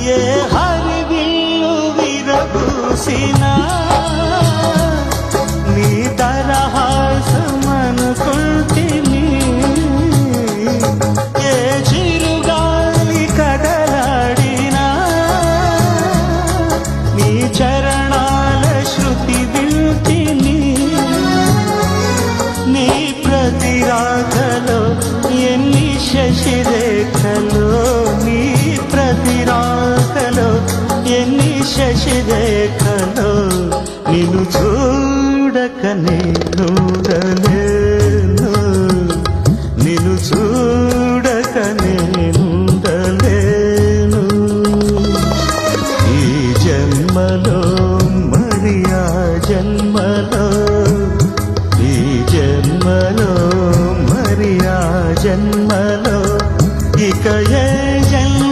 ఏ హరివిల్లు విరబూసినా నీ తరహాసమనుకుంటిని. ఏ చిరుగాలి కదలాడినా నీ చరణాల శృతి వింటిని. నీ ప్రతి రాగలో ఎన్ని శశిరేఖలో, నీ ప్రతి రాగలో ఎన్ని శశిరేఖలో, నిన్ను చూడకనే